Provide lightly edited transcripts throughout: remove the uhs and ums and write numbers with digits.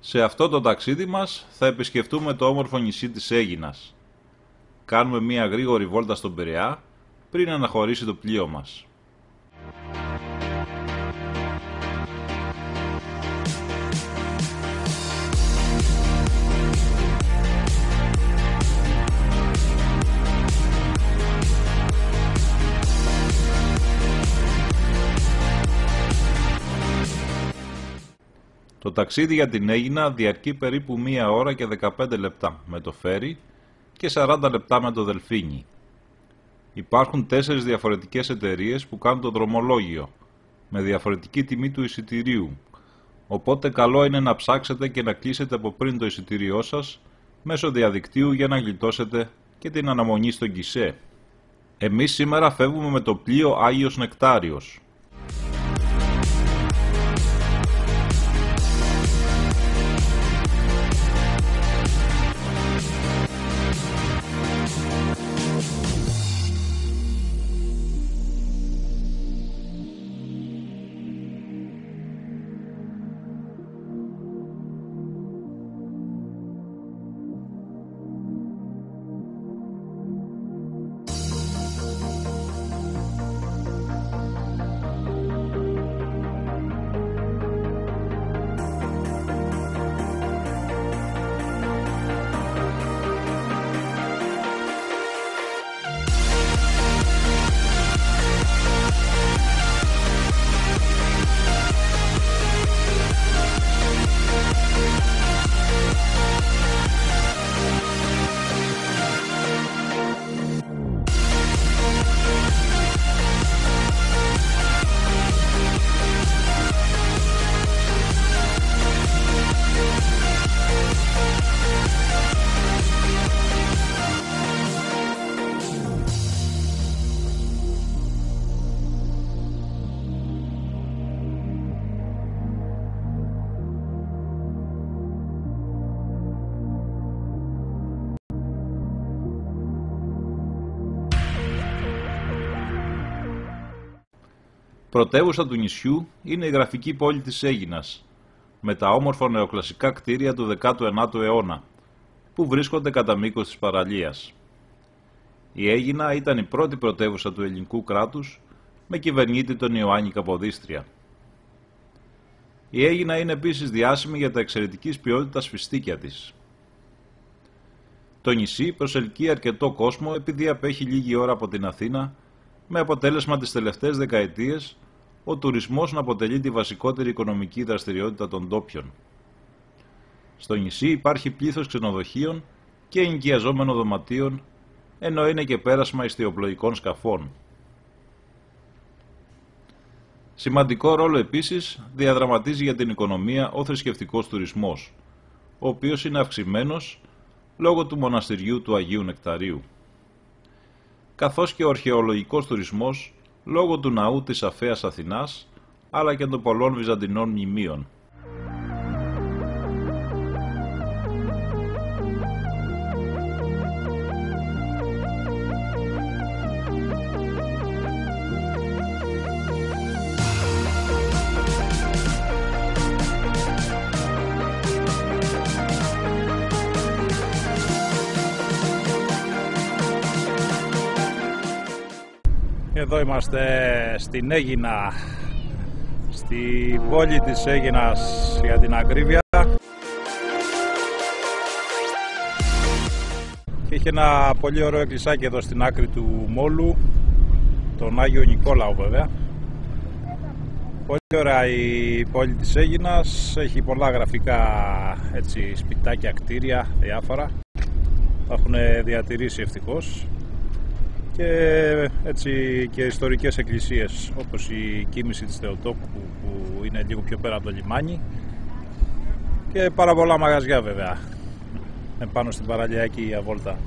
Σε αυτό το ταξίδι μας θα επισκεφτούμε το όμορφο νησί της Αίγινας. Κάνουμε μία γρήγορη βόλτα στον Πειραιά πριν αναχωρήσει το πλοίο μας. Το ταξίδι για την Αίγινα διαρκεί περίπου 1 ώρα και 15 λεπτά με το φέρι και 40 λεπτά με το δελφίνι. Υπάρχουν 4 διαφορετικές εταιρείες που κάνουν το δρομολόγιο, με διαφορετική τιμή του εισιτηρίου, οπότε καλό είναι να ψάξετε και να κλείσετε από πριν το εισιτήριό σας μέσω διαδικτύου για να γλιτώσετε και την αναμονή στον γκισέ. Εμείς σήμερα φεύγουμε με το πλοίο Άγιος Νεκτάριος. Πρωτεύουσα του νησιού είναι η γραφική πόλη της Αίγινας, με τα όμορφα νεοκλασικά κτίρια του 19ου αιώνα, που βρίσκονται κατά μήκος της παραλίας. Η Αίγινα ήταν η πρώτη πρωτεύουσα του ελληνικού κράτους, με κυβερνήτη τον Ιωάννη Καποδίστρια. Η Αίγινα είναι επίσης διάσημη για τα εξαιρετικής ποιότητας φιστίκια της. Το νησί προσελκύει αρκετό κόσμο επειδή απέχει λίγη ώρα από την Αθήνα, με αποτέλεσμα τις τελευταίες δεκαετίες ο τουρισμός να αποτελεί τη βασικότερη οικονομική δραστηριότητα των ντόπιων. Στο νησί υπάρχει πλήθος ξενοδοχείων και ενοικιαζόμενων δωματίων, ενώ είναι και πέρασμα ιστιοπλοϊκών σκαφών. Σημαντικό ρόλο επίσης διαδραματίζει για την οικονομία ο θρησκευτικός τουρισμός, ο οποίος είναι αυξημένος λόγω του μοναστηριού του Αγίου Νεκταρίου, καθώς και ο αρχαιολογικός τουρισμός λόγω του ναού της Αφέας Αθηνάς, αλλά και των πολλών βυζαντινών μνημείων. Εδώ είμαστε στην Αίγινα, στην πόλη της Αίγινας για την ακρίβεια, και έχει ένα πολύ ωραίο εκκλησάκι εδώ στην άκρη του μόλου, τον Άγιο Νικόλαο βέβαια. Πολύ ωραία η πόλη της Αίγινας, έχει πολλά γραφικά έτσι, σπιτάκια, κτίρια, διάφορα, τα έχουν διατηρήσει ευτυχώς. Και έτσι και ιστορικές εκκλησίες, όπως η Κοίμηση της Θεοτόκου που είναι λίγο πιο πέρα από το λιμάνι, και πάρα πολλά μαγαζιά βέβαια πάνω στην παραλία εκεί η αβόλτα.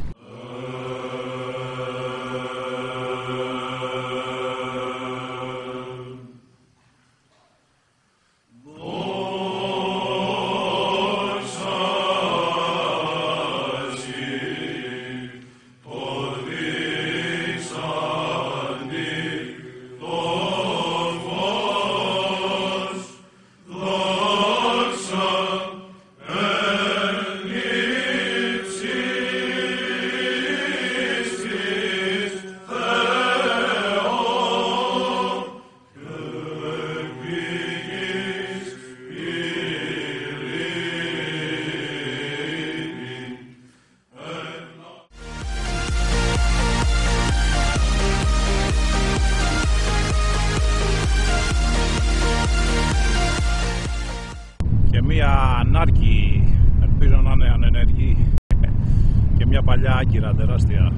μία ανάρκη, ελπίζω να είναι ανενεργή, και μια παλιά άγκυρα τεράστια.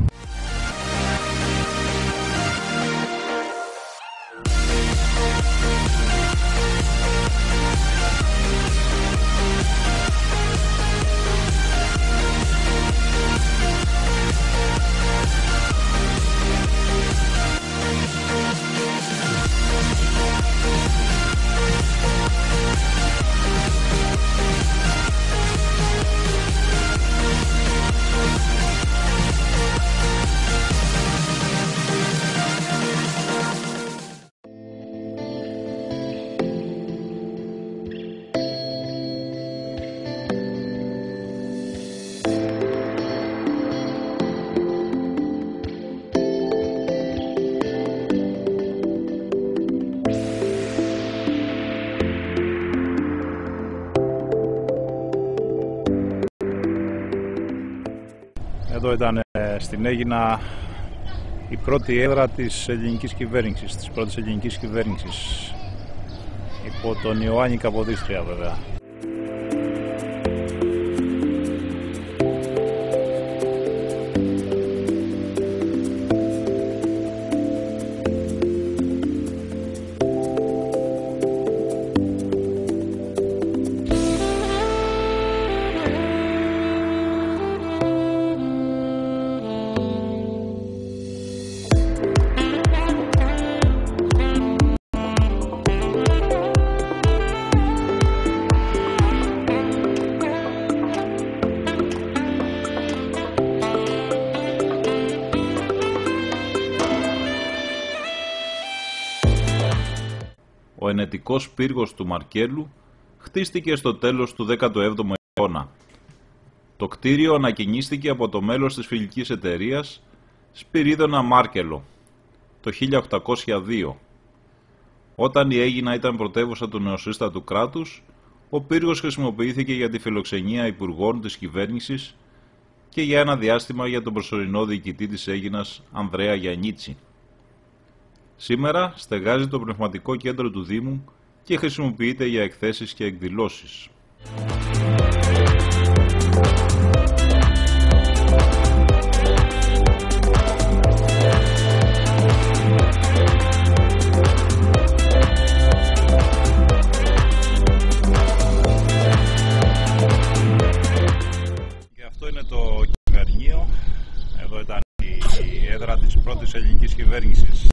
Εδώ ήταν στην Αίγινα η πρώτη έδρα της ελληνικής κυβέρνησης, της πρώτης ελληνικής κυβέρνησης, υπό τον Ιωάννη Καποδίστρια βέβαια. Ο ενετικός πύργος του Μαρκέλου χτίστηκε στο τέλος του 17ου αιώνα. Το κτίριο ανακαινίστηκε από το μέλος της φιλικής εταιρείας Σπυρίδωνα Μάρκελο το 1802. Όταν η Αίγινα ήταν πρωτεύουσα του νεοσύστατου κράτους, ο πύργος χρησιμοποιήθηκε για τη φιλοξενία υπουργών της κυβέρνησης και για ένα διάστημα για τον προσωρινό διοικητή της Αίγινας Ανδρέα Γιαννίτσι. Σήμερα στεγάζει το πνευματικό κέντρο του Δήμου και χρησιμοποιείται για εκθέσεις και εκδηλώσεις. Και αυτό είναι το κυβερνείο. Εδώ ήταν η έδρα της πρώτης ελληνικής κυβέρνησης.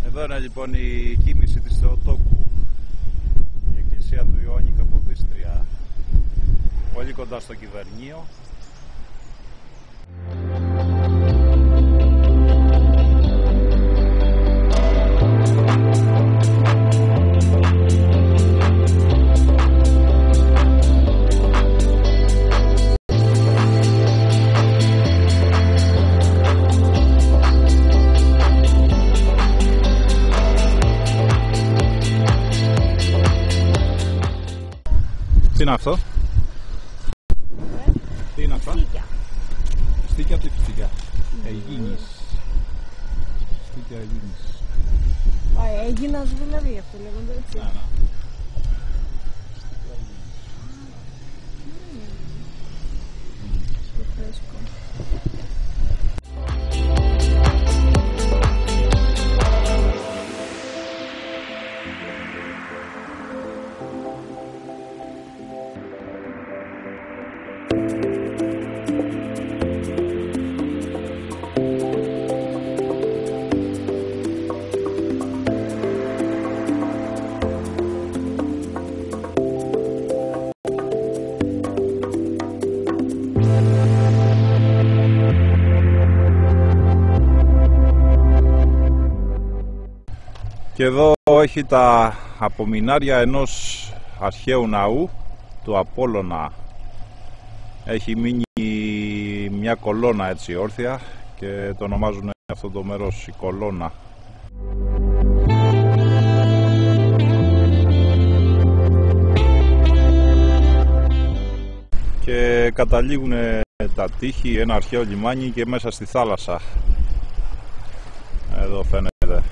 Εδώ είναι λοιπόν η κοίμηση της Θεοτόκου, η εκκλησία του Ιωάννη Καποδίστρια, πολύ κοντά στο κυβερνείο. Τι είναι αυτό? Τι είναι αυτό? Στίκια τι στίκια? Αιγίνης. Στίκια Αιγίνης. Αίγινας δηλαδή, αυτό λέγονται έτσι. Ναι. Φρέσκο. Και εδώ έχει τα απομεινάρια ενός αρχαίου ναού του Απόλλωνα. Έχει μείνει μια κολόνα έτσι όρθια και το ονομάζουν αυτό το μέρος η κολόνα. και καταλήγουν τα τείχη, ένα αρχαίο λιμάνι και μέσα στη θάλασσα. Εδώ φαίνεται.